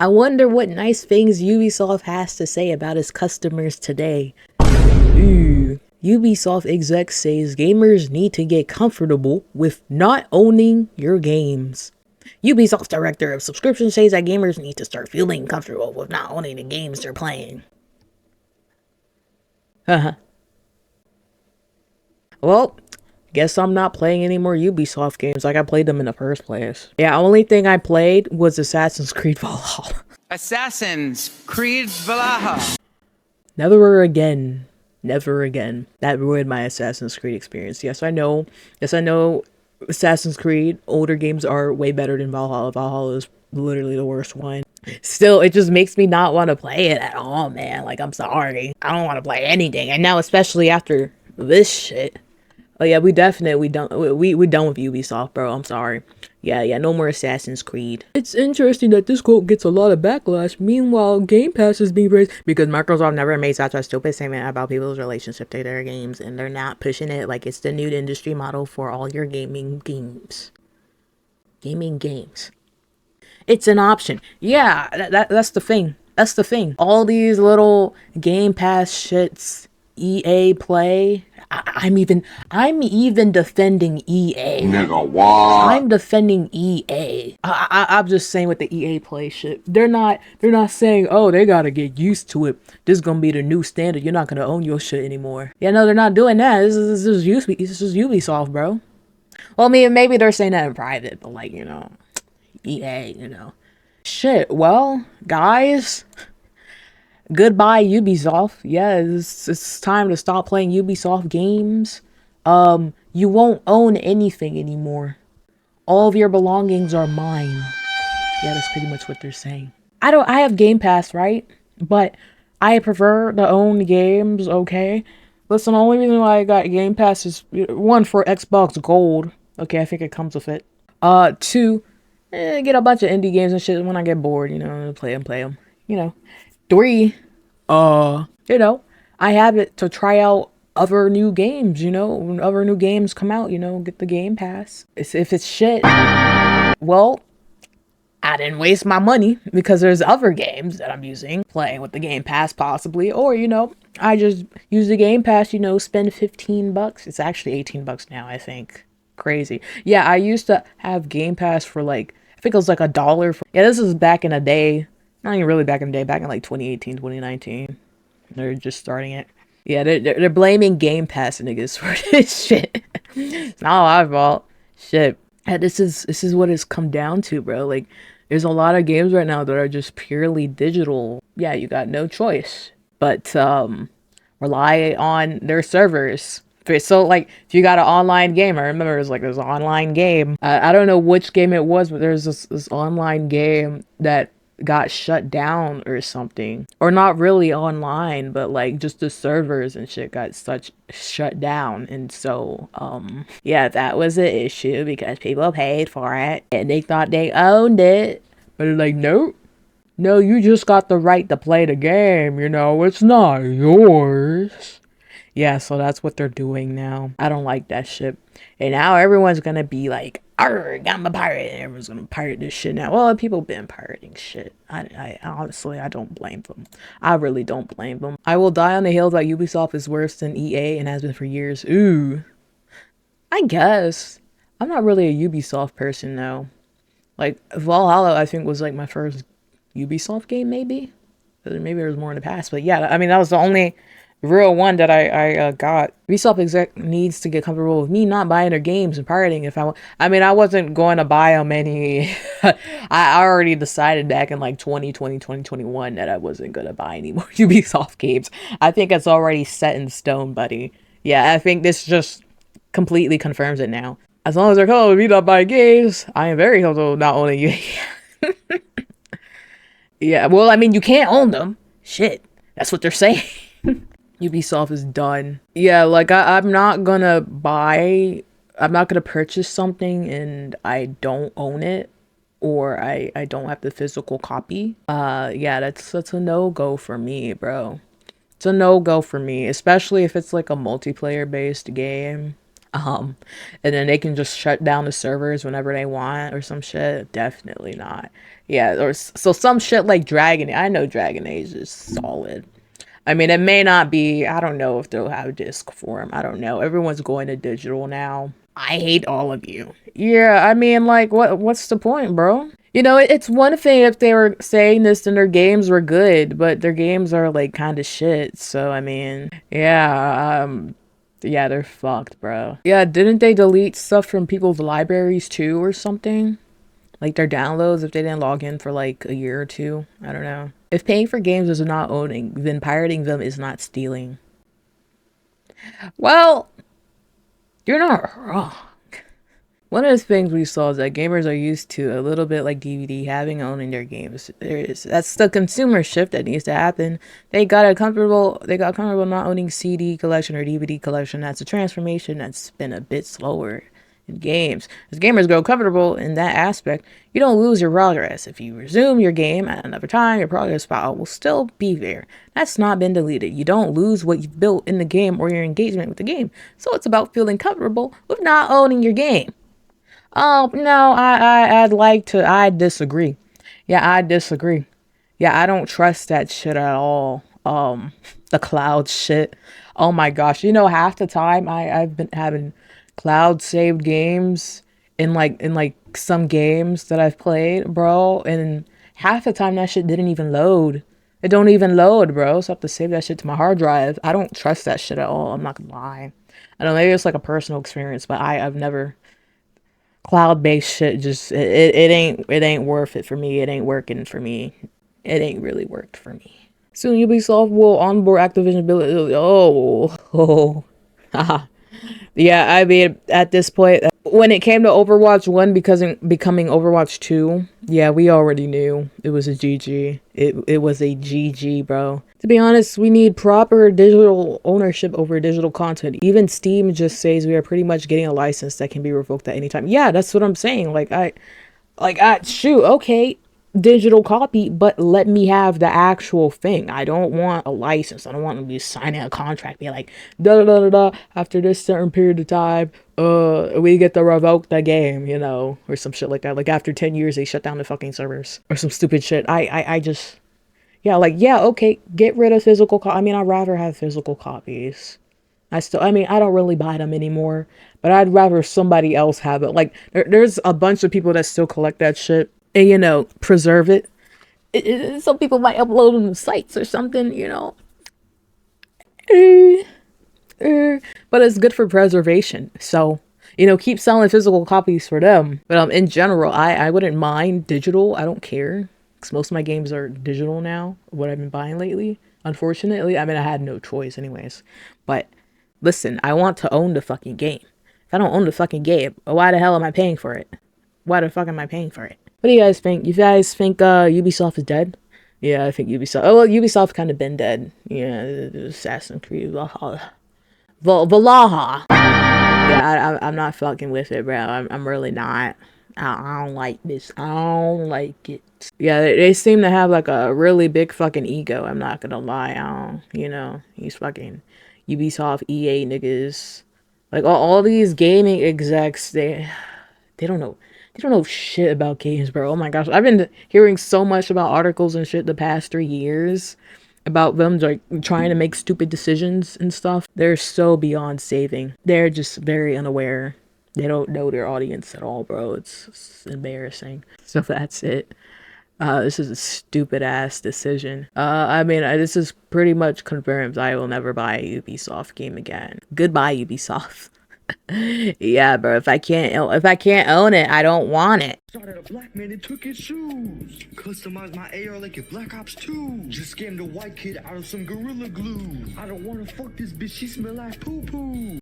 I wonder what nice things Ubisoft has to say about its customers today. Ooh. Ubisoft exec says gamers need to get comfortable with not owning your games. Ubisoft's director of subscription says that gamers need to start feeling comfortable with not owning the games they're playing. Haha. Well, guess I'm not playing any more Ubisoft games like I played them in the first place. Yeah, only thing I played was Assassin's Creed Valhalla. Assassin's Creed Valhalla. Never again. Never again. That ruined my Assassin's Creed experience. Yes, I know. Assassin's Creed, older games are way better than Valhalla. Valhalla is literally the worst one. Still, it just makes me not want to play it at all, man. Like, I'm sorry. I don't want to play anything. And now, especially after this shit. Oh yeah, we done with Ubisoft, bro. I'm sorry. Yeah, no more Assassin's Creed. It's interesting that this quote gets a lot of backlash. Meanwhile, Game Pass is being raised because Microsoft never made such a stupid statement about people's relationship to their games, and they're not pushing it like it's the new industry model for all your gaming games. It's an option. Yeah, that's the thing. That's the thing. All these little Game Pass shits, EA Play. I'm even defending EA. Nigga, what? I'm defending EA. I'm just saying with the EA Play shit. They're not saying, oh, they gotta get used to it. This is gonna be the new standard. You're not gonna own your shit anymore. Yeah, no, they're not doing that. This is Ubisoft, bro. Well, I mean, maybe they're saying that in private, but like, EA, Shit, well, guys, goodbye Ubisoft. Yeah, it's time to stop playing Ubisoft games. You won't own anything anymore. All of your belongings are mine. Yeah, that's pretty much what they're saying. I have Game Pass, right? But I prefer to own games, okay? Listen, the only reason why I got Game Pass is, one, for Xbox Gold. Okay, I think it comes with it. Two, get a bunch of indie games and shit when I get bored, play them. Three, I have it to try out other new games, when other new games come out, get the Game Pass. If it's shit, well, I didn't waste my money because there's other games that I'm playing with the Game Pass possibly, or, I just use the Game Pass, spend $15. It's actually $18 now, I think. Crazy. Yeah, I used to have Game Pass for I think it was like $1 for, this is back in the day. Not even really back in the day, back in 2018, 2019. They're just starting it. Yeah, they're blaming Game Pass niggas for this shit. It's not my fault. Shit. Yeah, this is what it's come down to, bro. There's a lot of games right now that are just purely digital. Yeah, you got no choice but rely on their servers. So if you got an online game, I remember it was there's an online game. I don't know which game it was, but there's this online game that got shut down or something, or not really online, but just the servers and shit got shut down. And so yeah, that was an issue because people paid for it and they thought they owned it, but they're no, you just got the right to play the game, it's not yours. Yeah, so that's what they're doing now. I don't like that shit. And now everyone's gonna be like, argh, I'm a pirate. And everyone's gonna pirate this shit now. Well, people been pirating shit. I honestly, I don't blame them. I really don't blame them. I will die on the hill that Ubisoft is worse than EA and has been for years. Ooh. I guess. I'm not really a Ubisoft person, though. Valhalla, I think, was my first Ubisoft game, maybe? Maybe there was more in the past. But yeah, I mean, that was the only real one that I got. Ubisoft exec needs to get comfortable with me not buying their games and pirating if I want. I mean, I wasn't going to buy them any. I already decided back in 2020, 2021 that I wasn't going to buy any more Ubisoft games. I think it's already set in stone, buddy. Yeah, I think this just completely confirms it now. As long as they're comfortable with me not buying games, I am very comfortable not owning you. Yeah, well, I mean, you can't own them. Shit, that's what they're saying. Ubisoft is done. Yeah, I'm not gonna purchase something and I don't own it, or I don't have the physical copy. Yeah, that's a no-go for me, bro. It's a no-go for me, especially if it's a multiplayer based game. And then they can just shut down the servers whenever they want or some shit. Definitely not. Yeah, or so some shit like Dragon. I know Dragon Age is solid. I mean, it may not be. I don't know if they'll have disc form. I don't know. Everyone's going to digital now. I hate all of you. Yeah, I mean, like, what's the point, bro? You know, it's one thing if they were saying this and their games were good, but their games are like kind of shit. So I mean, yeah, they're fucked, bro. Yeah, didn't they delete stuff from people's libraries too or something? Like their downloads if they didn't log in for like a year or two. I don't know. If paying for games is not owning, then pirating them is not stealing. Well, you're not wrong. One of the things we saw is that gamers are used to a little bit like DVD having owning their games. That's the consumer shift that needs to happen. They got comfortable not owning CD collection or DVD collection. That's a transformation that's been a bit slower in games. As gamers grow comfortable in that aspect, you don't lose your progress. If you resume your game at another time, your progress file will still be there. That's not been deleted. You don't lose what you've built in the game or your engagement with the game. So it's about feeling comfortable with not owning your game. Oh, no, I disagree. Yeah, I disagree. Yeah, I don't trust that shit at all. The cloud shit. Oh my gosh. You know, half the time I've been having cloud saved games in like some games that I've played, bro. And half the time that shit didn't even load. It don't even load, bro. So I have to save that shit to my hard drive. I don't trust that shit at all. I'm not gonna lie. I don't know, maybe it's like a personal experience, but I've never cloud-based shit just it ain't worth it for me. It ain't working for me. It ain't really worked for me. Soon Ubisoft will onboard Activision Blizzard. Oh, haha. Yeah, I mean, at this point, when it came to Overwatch 1 becoming Overwatch 2, yeah, we already knew it was a GG. It was a GG, bro. To be honest, we need proper digital ownership over digital content. Even Steam just says we are pretty much getting a license that can be revoked at any time. Yeah, that's what I'm saying. Shoot, okay, digital copy, but let me have the actual thing. I don't want a license. I don't want to be signing a contract, be like, da da da da da, after this certain period of time, we get to revoke the game, you know, or some shit like that. Like after 10 years, they shut down the fucking servers or some stupid shit. I just, yeah, like, yeah, okay, get rid of physical I mean, I'd rather have physical copies. I mean, I don't really buy them anymore, but I'd rather somebody else have it. Like, there's a bunch of people that still collect that shit and, you know, preserve it. Some people might upload them to sites or something, you know. But it's good for preservation. So, you know, keep selling physical copies for them. But in general, I wouldn't mind digital. I don't care. Because most of my games are digital now, what I've been buying lately. Unfortunately, I mean, I had no choice anyways. But listen, I want to own the fucking game. If I don't own the fucking game, why the hell am I paying for it? Why the fuck am I paying for it? What do you guys think? You guys think Ubisoft is dead? Yeah, I think Ubisoft. Oh, well, Ubisoft kind of been dead. Yeah, Assassin's Creed Valhalla. Yeah, I'm not fucking with it, bro. I'm really not. I don't like this. I don't like it. Yeah, they seem to have like a really big fucking ego. I'm not gonna lie. You know, these fucking Ubisoft, EA niggas, like all these gaming execs, they don't know. They don't know shit about games, bro. Oh my gosh. I've been hearing so much about articles and shit the past 3 years about them like trying to make stupid decisions and stuff. They're so beyond saving. They're just very unaware. They don't know their audience at all, bro. It's embarrassing. So that's it. This is a stupid ass decision. I mean, this is pretty much confirms I will never buy a Ubisoft game again. Goodbye, Ubisoft. Yeah, bro. If I can't own it, I don't want it. Started a black man and took his shoes. Customized my AR like a Black Ops 2. Just scammed a white kid out of some Gorilla Glue. I don't wanna fuck this bitch, she smell like poo poo.